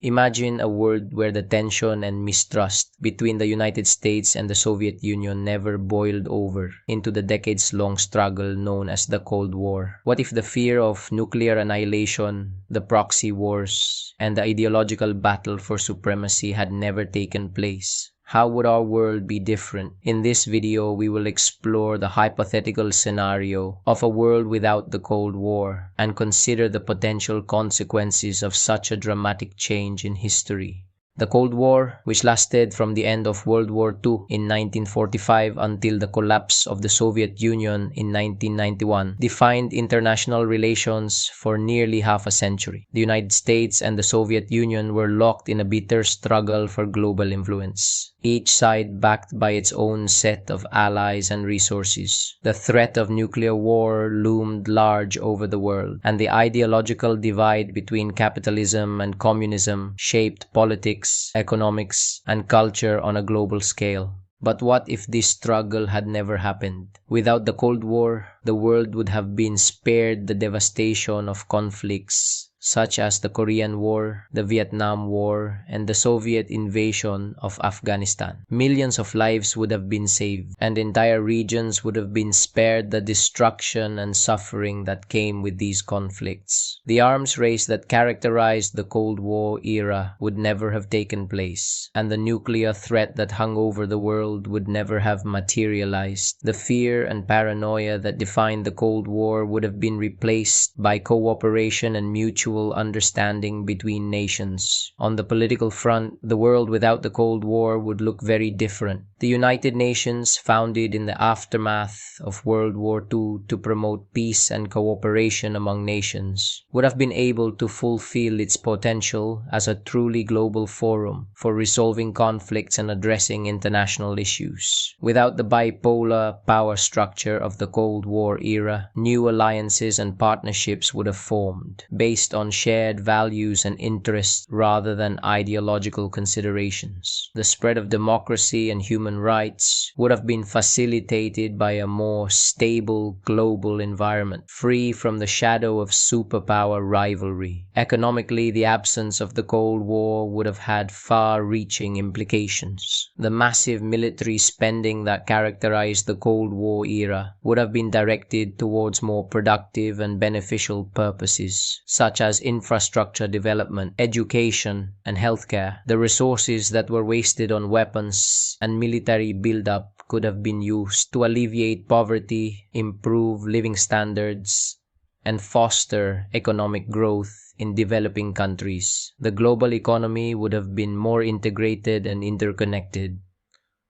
Imagine a world where the tension and mistrust between the United States and the Soviet Union never boiled over into the decades-long struggle known as the Cold War. What if the fear of nuclear annihilation, the proxy wars, and the ideological battle for supremacy had never taken place? How would our world be different? In this video, we will explore the hypothetical scenario of a world without the Cold War and consider the potential consequences of such a dramatic change in history. The Cold War, which lasted from the end of World War II in 1945 until the collapse of the Soviet Union in 1991, defined international relations for nearly half a century. The United States and the Soviet Union were locked in a bitter struggle for global influence, each side backed by its own set of allies and resources. The threat of nuclear war loomed large over the world, and the ideological divide between capitalism and communism shaped politics, economics, and culture on a global scale. But what if this struggle had never happened? Without the Cold War, the world would have been spared the devastation of conflicts such as the Korean War, the Vietnam War, and the Soviet invasion of Afghanistan. Millions of lives would have been saved, and entire regions would have been spared the destruction and suffering that came with these conflicts. The arms race that characterized the Cold War era would never have taken place, and the nuclear threat that hung over the world would never have materialized. The fear and paranoia that defined the Cold War would have been replaced by cooperation and mutual understanding between nations. On the political front, the world without the Cold War would look very different. The United Nations, founded in the aftermath of World War II to promote peace and cooperation among nations, would have been able to fulfill its potential as a truly global forum for resolving conflicts and addressing international issues. Without the bipolar power structure of the Cold War era, new alliances and partnerships would have formed, based on shared values and interests rather than ideological considerations. The spread of democracy and human rights would have been facilitated by a more stable global environment, free from the shadow of superpower rivalry. Economically, the absence of the Cold War would have had far-reaching implications. The massive military spending that characterized the Cold War era would have been directed towards more productive and beneficial purposes, such as infrastructure development, education, and healthcare. The resources that were wasted on weapons and military buildup could have been used to alleviate poverty, improve living standards, and foster economic growth in developing countries. The global economy would have been more integrated and interconnected,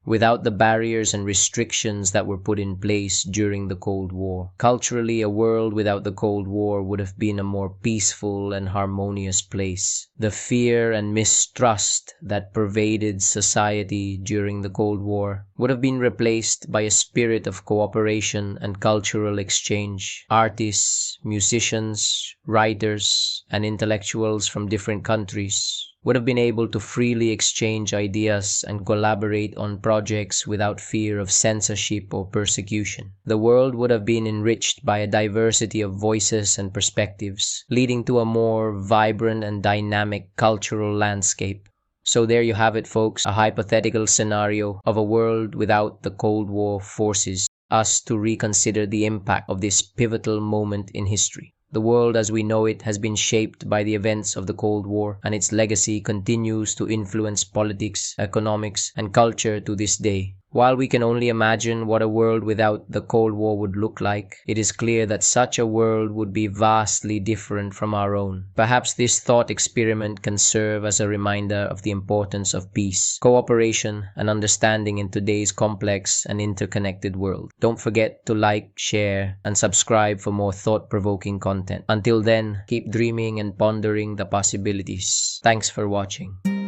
without the barriers and restrictions that were put in place during the Cold War. Culturally, a world without the Cold War would have been a more peaceful and harmonious place. The fear and mistrust that pervaded society during the Cold War would have been replaced by a spirit of cooperation and cultural exchange. Artists, musicians, writers, and intellectuals from different countries would have been able to freely exchange ideas and collaborate on projects without fear of censorship or persecution. The world would have been enriched by a diversity of voices and perspectives, leading to a more vibrant and dynamic cultural landscape. So there you have it, folks, a hypothetical scenario of a world without the Cold War forces us to reconsider the impact of this pivotal moment in history. The world as we know it has been shaped by the events of the Cold War, and its legacy continues to influence politics, economics, and culture to this day. While we can only imagine what a world without the Cold War would look like, it is clear that such a world would be vastly different from our own. Perhaps this thought experiment can serve as a reminder of the importance of peace, cooperation, and understanding in today's complex and interconnected world. Don't forget to like, share, and subscribe for more thought-provoking content. Until then, keep dreaming and pondering the possibilities. Thanks for watching.